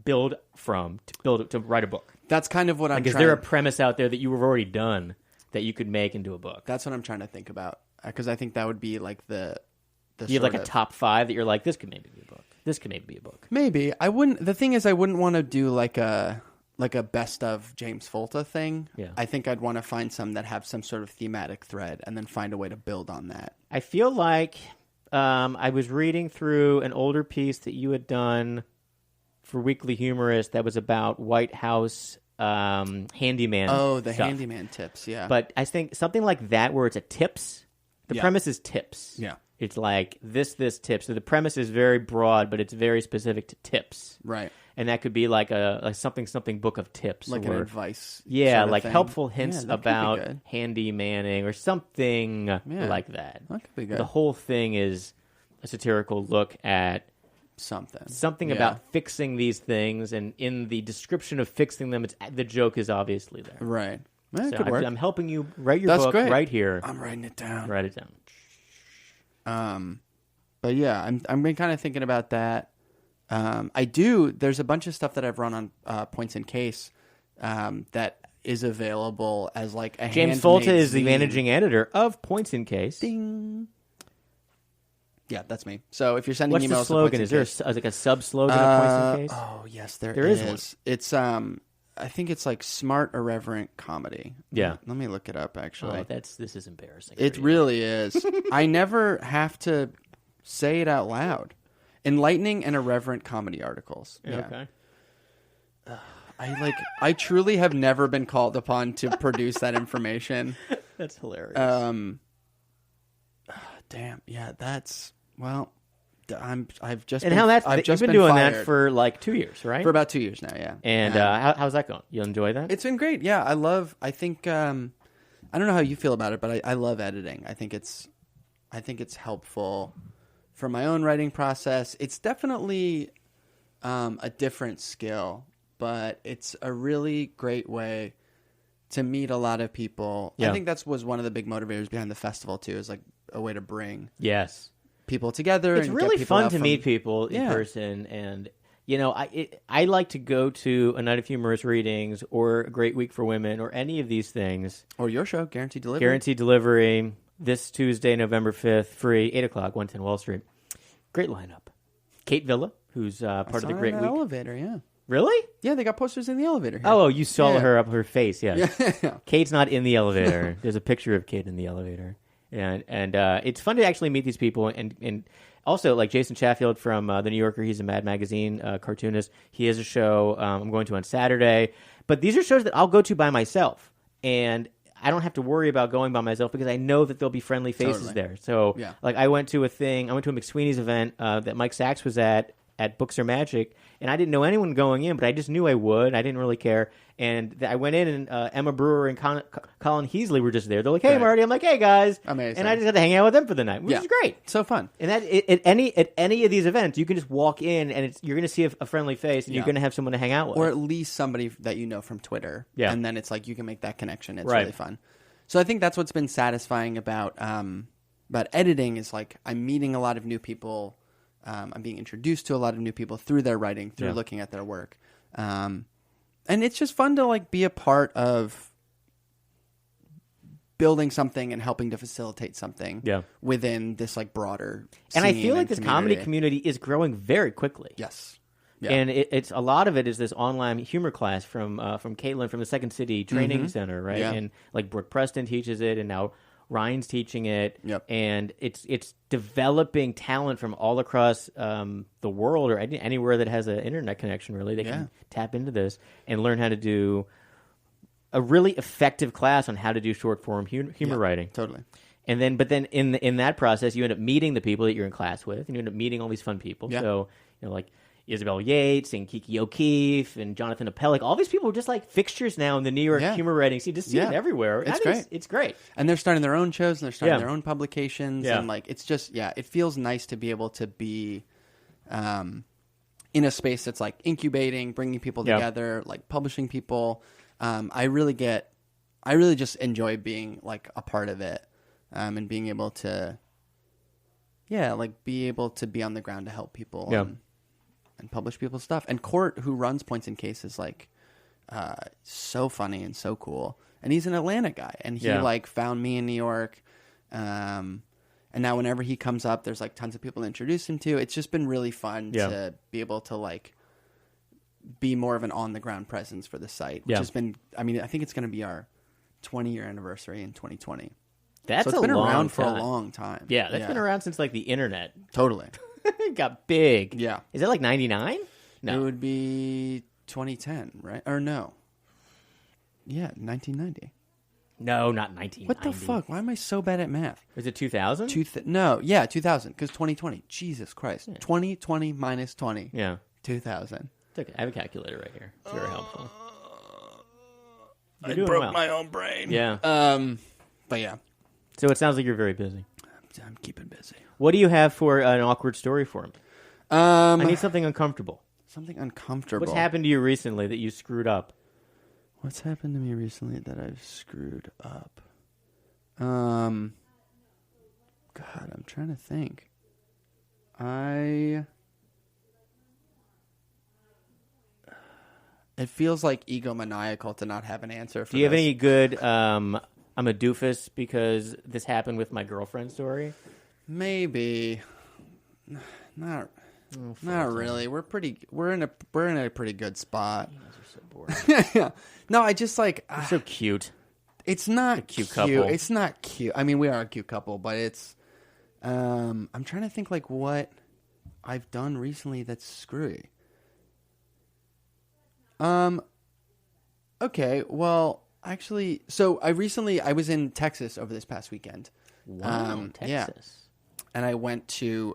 build from to write a book? That's kind of what I'm trying... Is there a premise out there that you have already done that you could make into a book? That's what I'm trying to think about. Because I think that would be like the you have like a top 5 that you're like, this could maybe be a book. This could maybe be a book. Maybe. I wouldn't... The thing is, I wouldn't want to do like a best of James Folta thing. Yeah. I think I'd want to find some that have some sort of thematic thread and then find a way to build on that. I feel like I was reading through an older piece that you had done for Weekly Humorist that was about White House handyman the stuff. handyman tips, yeah. But I think something like that where it's a tips. The premise is tips. Yeah. It's like this tips. So the premise is very broad, but it's very specific to tips. Right. And that could be like a something book of tips. Like or, an advice. Yeah, sort of like thing. helpful hints Yeah, that could be about good. handy manning or something like that. That could be good. The whole thing is a satirical look at something about fixing these things, and in the description of fixing them, the joke is obviously there. Right. That So could work. I'm helping you write your That's book great. right here. I'm writing it down. Write it down. But yeah, I'm been kind of thinking about that. There's a bunch of stuff that I've run on Points in Case that is available as like a James handmade Folta is the zine. managing editor of Points in Case. Ding. Yeah, that's me. So if you're sending What's emails the slogan? to Is there like a sub-slogan of Points in Case? Oh, yes, there is one. It's I think it's like smart irreverent comedy. Yeah. Let me look it up actually. Oh, this is embarrassing. It really is. I never have to say it out loud. Enlightening and irreverent comedy articles. Yeah. Okay. I truly have never been called upon to produce that information. That's hilarious. Damn. Yeah, that's I've just and been, how that's I've you've just been been doing fired that for like 2 years, right? for about 2 years now, yeah. And how's that going? You enjoy that? It's been great. Yeah, I think I don't know how you feel about it, but I love editing. I think it's helpful for my own writing process. It's definitely a different skill, but it's a really great way to meet a lot of people. Yeah. I think was one of the big motivators behind the festival too, is like a way to bring Yes. people together. It's and really get people fun out to from- meet people in Yeah. person, and I like to go to a Night of Humorous readings or a Great Week for Women or any of these things. Or your show, Guaranteed Delivery. Guaranteed delivery this Tuesday, November 5th, free, 8 o'clock, 110 Wall Street. Great lineup. Kate Villa, who's part of the Great Week. Elevator, yeah. Really? Yeah, they got posters in the elevator here. Oh, you saw Yeah. her up her face, yes. Yeah. Kate's not in the elevator. There's a picture of Kate in the elevator. And it's fun to actually meet these people. And also, like Jason Chatfield from The New Yorker, he's a Mad Magazine cartoonist. He has a show I'm going to on Saturday. But these are shows that I'll go to by myself. And I don't have to worry about going by myself because I know that there'll be friendly faces Totally. there. So, Yeah. like, I went to a McSweeney's event that Mike Sachs was at Books Are Magic, and I didn't know anyone going in, but I just knew I would. I didn't really care. And I went in, and Emma Brewer and Colin Heasley were just there. They're like, "Hey, Great. Marty." I'm like, "Hey, guys." Amazing. And I just got to hang out with them for the night, which is great. So fun. And that at any of these events, you can just walk in, and you're going to see a friendly face, and you're going to have someone to hang out with. Or at least somebody that you know from Twitter. Yeah. And then it's like you can make that connection. It's Right. really fun. So I think that's what's been satisfying about editing is like I'm meeting a lot of new people. I'm being introduced to a lot of new people through their writing, through looking at their work. And it's just fun to like be a part of building something and helping to facilitate something within this like broader and I scene feel like and this comedy community is growing very quickly. Yes. Yeah. And it's a lot of it is this online humor class from Caitlin from the Second City Training Center, right? Yeah. And like Brooke Preston teaches it, and now Ryan's teaching it, Yep. and it's developing talent from all across the world, or anywhere that has an internet connection. Really, they can tap into this and learn how to do a really effective class on how to do short form humor writing. Totally. And then, but then in that process, you end up meeting the people that you're in class with, and you end up meeting all these fun people. Yeah. So, like Isabel Yates and Kiki O'Keefe and Jonathan Apellik, all these people are just like fixtures now in the New York humor writing scene. You just see it everywhere. It's great. It's great. And they're starting their own shows, and they're starting their own publications, Yeah. and like it's just it feels nice to be able to be in a space that's like incubating, bringing people together, like publishing people. I really just enjoy being like a part of it, and being able to be able to be on the ground to help people and publish people's stuff. And Court, who runs Points and Cases, like so funny and so cool. And he's an Atlanta guy, and he like found me in New York. And now whenever he comes up, there's like tons of people to introduce him to. It's just been really fun to be able to like be more of an on the ground presence for the site, which has been, I mean, I think it's going to be our 20-year anniversary in 2020. That's so it's been around long for a time. long time. Yeah, that's been around since like the internet. Totally. It got big. Yeah. Is that like 99? No. It would be 2010, right? Or no. Yeah, 1990. No, not 1990. What the fuck? Why am I so bad at math? Was it 2000? 2000, because 2020. Jesus Christ. 2020 minus 20. Yeah. 2000. It's okay. I have a calculator right here. It's very helpful. I broke my own brain. Yeah. But yeah. So it sounds like you're very busy. I'm keeping busy. What do you have for an awkward story for me? I need something uncomfortable. Something uncomfortable. What's happened to you recently that you screwed up? What's happened to me recently that I've screwed up? God, I'm trying to think. It feels like egomaniacal to not have an answer for this. Do you have any good I'm a doofus because this happened with my girlfriend story? Maybe. Not really. We're in a pretty good spot. You guys are so boring. Yeah. No, I just like You're so cute. It's not a cute couple. It's not cute. I mean, we are a cute couple, but it's I'm trying to think like what I've done recently that's screwy. Okay, well, actually, so I was in Texas over this past weekend. Wow, Texas. Yeah. And I went to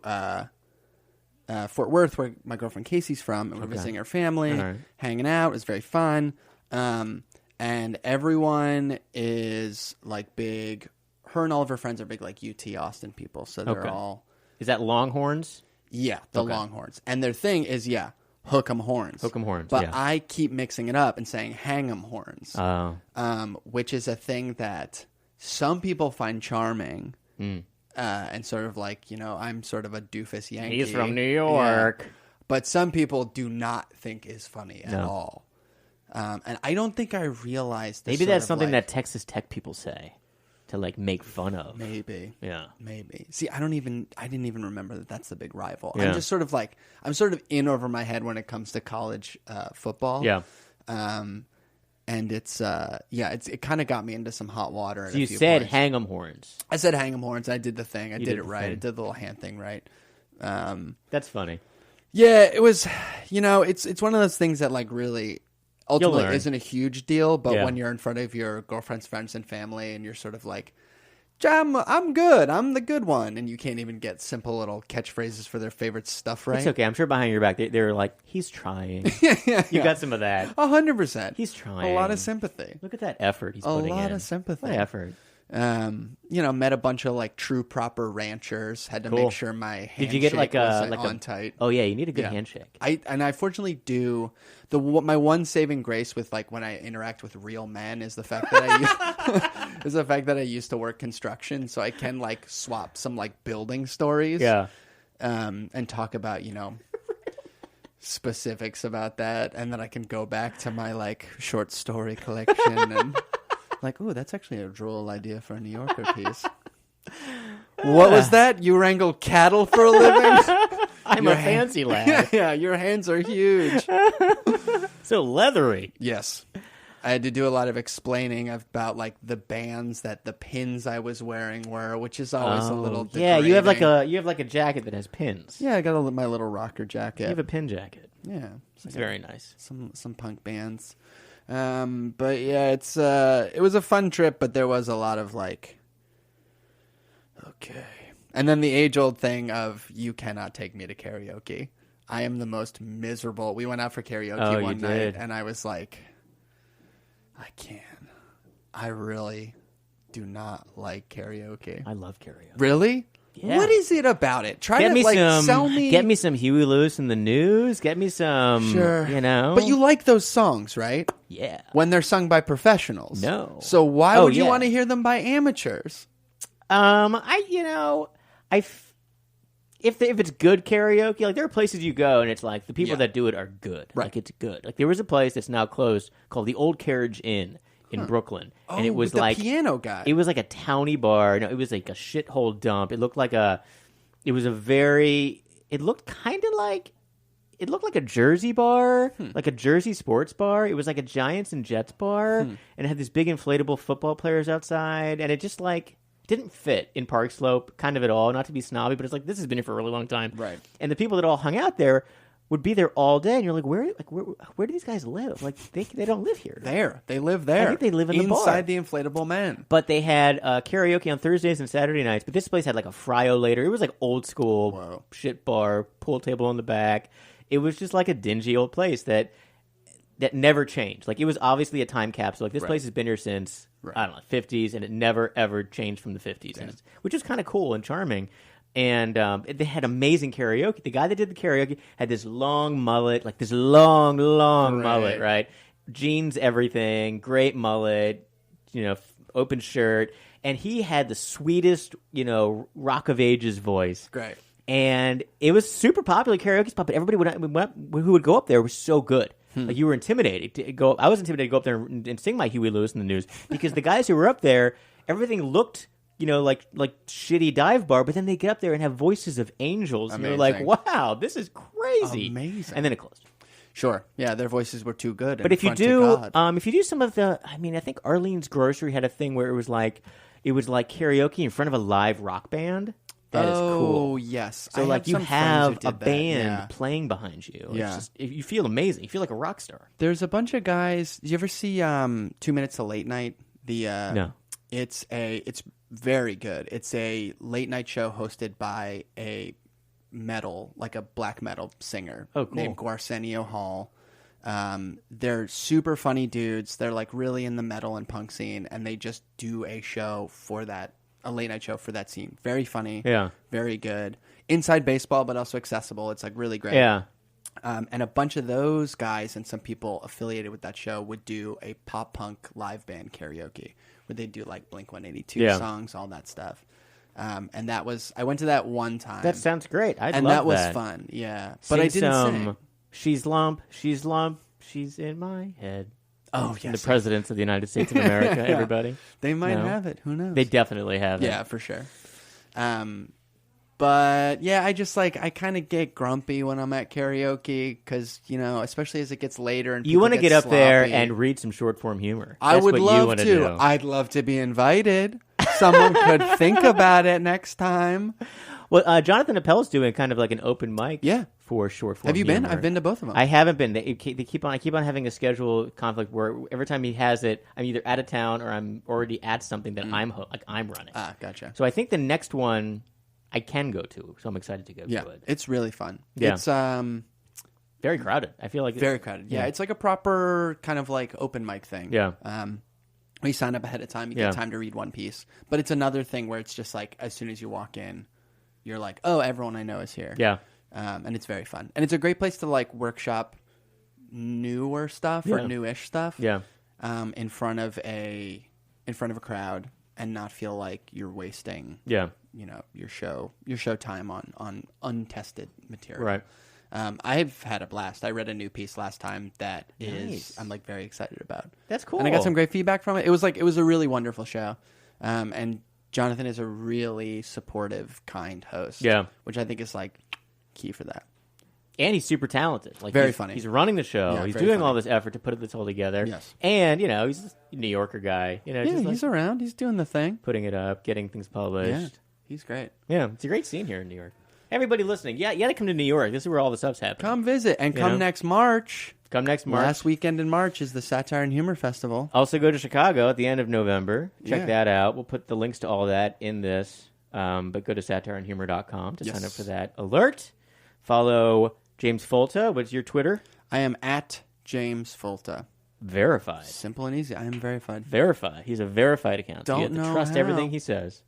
Fort Worth, where my girlfriend Casey's from, and we're visiting her family, hanging out. It was very fun. And everyone is like big. Her and all of her friends are big like UT Austin people, so they're all. Is that Longhorns? Yeah, the Longhorns. And their thing is, hook 'em horns. Hook 'em horns, But I keep mixing it up and saying hang 'em horns. Oh. Which is a thing that some people find charming. And sort of like, I'm sort of a doofus Yankee. He's from New York. Yeah. But some people do not think is funny at all. And I don't think I realized this. Maybe that's something that Texas Tech people say to like make fun of. Maybe. Yeah. Maybe. See, I didn't even remember that that's the big rival. Yeah. I'm just sort of like, I'm sort of in over my head when it comes to college football. Yeah. And it's it kind of got me into some hot water. So you said hang 'em horns. I said hang 'em horns. I did the thing. I You did did it the right. thing. I did the little hand thing right. That's funny. Yeah, it was. It's one of those things that like really ultimately isn't a huge deal, but when you're in front of your girlfriend's friends and family, and you're sort of like, I'm good. I'm the good one. And you can't even get simple little catchphrases for their favorite stuff right. It's okay. I'm sure behind your back, they're like, he's trying. You got some of that. 100%. He's trying. A lot of sympathy. Look at that effort he's putting in. A lot of sympathy. What effort. Met a bunch of like true proper ranchers. Had to make sure my handshake Did you get like was a on tight. Oh yeah, you need a good handshake. I fortunately do. My one saving grace with like when I interact with real men is the fact that I used to work construction, so I can like swap some like building stories. Yeah. And talk about specifics about that, and then I can go back to my like short story collection and. Like, oh, that's actually a droll idea for a New Yorker piece. What was that? You wrangle cattle for a living? I'm a fancy lad. Yeah, your hands are huge. So leathery. Yes. I had to do a lot of explaining about like the bands that the pins I was wearing were, which is always a little degrading. you have like a jacket that has pins. Yeah, I got my little rocker jacket. You have a pin jacket. Yeah, It's very nice. Some punk bands. But yeah, it was a fun trip, but there was a lot of like, okay. And then the age-old thing of, you cannot take me to karaoke. I am the most miserable. We went out for karaoke one night, and I was like, I can't. I really do not like karaoke. I love karaoke. Really? Yeah. What is it about it? Get me some Huey Lewis in the News. Get me some, sure. you know. But you like those songs, right? Yeah. When they're sung by professionals. No. So why would you want to hear them by amateurs? If it's good karaoke, like there are places you go and it's like the people that do it are good. Right. Like it's good. Like there was a place that's now closed called the Old Carriage Inn in Brooklyn, and it was with like the piano guy. It was like a towny bar. No, it was like a shithole dump. It looked like a Jersey bar, like a Jersey sports bar. It was like a Giants and Jets bar, and it had these big inflatable football players outside, and it just like didn't fit in Park Slope kind of at all. Not to be snobby, but it's like this has been here for a really long time, right? And the people that all hung out there would be there all day, and you're like, where do these guys live? Like they don't live here. They live there. I think they live in the bar inside the inflatable men. But they had karaoke on Thursdays and Saturday nights. But this place had like a Frio later. It was like old school shit bar, pool table in the back. It was just like a dingy old place that never changed. Like it was obviously a time capsule. Like this place has been here since I don't know 50s, and it never ever changed from the 50s, which was kind of cool and charming. And they had amazing karaoke. The guy that did the karaoke had this long mullet, like this long mullet, right? Jeans, everything, great mullet, open shirt. And he had the sweetest, Rock of Ages voice. Great. And it was super popular karaoke spot, but everybody who would go up there was so good. Like you were intimidated to go. I was intimidated to go up there and sing my Huey Lewis in the News because the guys who were up there, everything looked like shitty dive bar, but then they get up there and have voices of angels. And you're like, wow, this is crazy. Amazing. And then it closed. Sure. Yeah, their voices were too good. But if you do some of the, I think Arlene's Grocery had a thing where it was like karaoke in front of a live rock band. That is cool. Oh, yes. So you have a band playing behind you. Yeah. It's just, you feel amazing. You feel like a rock star. There's a bunch of guys. Did you ever see 2 Minutes to Late Night? No. It's very good. It's a late night show hosted by a black metal singer named Arsenio Hall. They're super funny dudes. They're like really in the metal and punk scene, and they just do a late night show for that scene. Very funny. Yeah. Very good. Inside baseball, but also accessible. It's like really great. Yeah. And a bunch of those guys and some people affiliated with that show would do a pop punk live band karaoke where they do like Blink-182 songs, all that stuff. And I went to that one time. That sounds great. And that was fun. Yeah. But I didn't sing. She's lump, she's in my head. Oh, yes. The presidents of the United States of America, everybody. They might have it. Who knows? They definitely have it. Yeah, for sure. But yeah, I kind of get grumpy when I'm at karaoke because, especially as it gets later and you want to get up sloppy. there and read some short form humor. I would love to. Do. I'd love to be invited. Someone could think about it next time. Well, Jonathan Appel's doing kind of like an open mic for short form. Have you humor. been? I've been to both of them. I haven't been. I keep on having a schedule conflict where every time he has it, I'm either out of town or I'm already at something that I'm running. Ah, gotcha. So I think the next one I can go to, so I'm excited to go to it. It's really fun. Yeah. It's very crowded. I feel like very crowded. Yeah, it's like a proper kind of like open mic thing. Yeah. We sign up ahead of time. You get time to read one piece. But it's another thing where it's just like as soon as you walk in, you're like, oh, everyone I know is here. Yeah. And it's very fun. And it's a great place to like workshop newer stuff or newish stuff. Yeah. In front of a crowd and not feel like you're wasting your show time on untested material. Right. I've had a blast. I read a new piece last time that nice. I'm like very excited about. That's cool. And I got some great feedback from it. It was a really wonderful show. And Jonathan is a really supportive, kind host. Yeah. Which I think is like key for that. And he's super talented. Like Very funny. He's running the show. Yeah, he's very doing funny. all this effort to put this all together. Yes. And, he's a New Yorker guy. Yeah, just like he's around. He's doing the thing. putting it up, getting things published. Yeah, he's great. Yeah, it's a great scene here in New York. Everybody listening, you got to come to New York. This is where all the stuff's happening. Come visit and come next March. Come next March. Last weekend in March is the Satire and Humor Festival. Also go to Chicago at the end of November. Check Yeah. that out. We'll put the links to all that in this. But go to satireandhumor.com to sign up for that alert. Follow James Folta. What's your Twitter? I am at James Folta. Verified. Simple and easy. I am verified. Verified. He's a verified account. So you Don't have to know trust how. everything he says.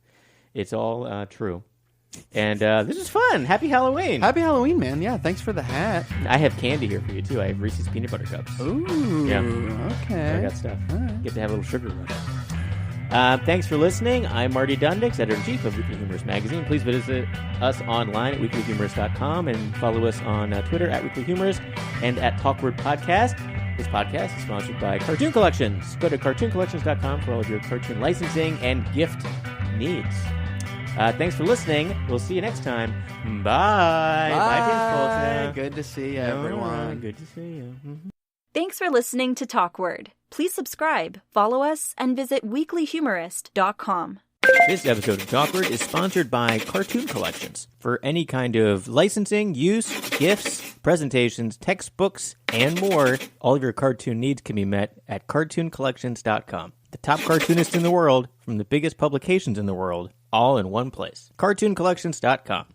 It's all true. And this is fun. Happy Halloween. Happy Halloween, man. Yeah, thanks for the hat. I have candy here for you, too. I have Reese's Peanut Butter Cups. Ooh. Yeah. Okay. I got stuff. All right. Get to have a little sugar rush. Thanks for listening. I'm Marty Dundix, editor-in-chief of Weekly Humorist Magazine. Please visit us online at weeklyhumorist.com and follow us on Twitter at Weekly Humorist and at Talkward Podcast. This podcast is sponsored by Cartoon Collections. Go to cartooncollections.com for all of your cartoon licensing and gift needs. Thanks for listening. We'll see you next time. Bye. Bye, James Folta. Good to see you, everyone. Good to see you. Mm-hmm. Thanks for listening to Talkward. Please subscribe, follow us, and visit weeklyhumorist.com. This episode of Talkward is sponsored by Cartoon Collections. For any kind of licensing, use, gifts, presentations, textbooks, and more, all of your cartoon needs can be met at cartooncollections.com. The top cartoonists in the world, from the biggest publications in the world, all in one place. cartooncollections.com.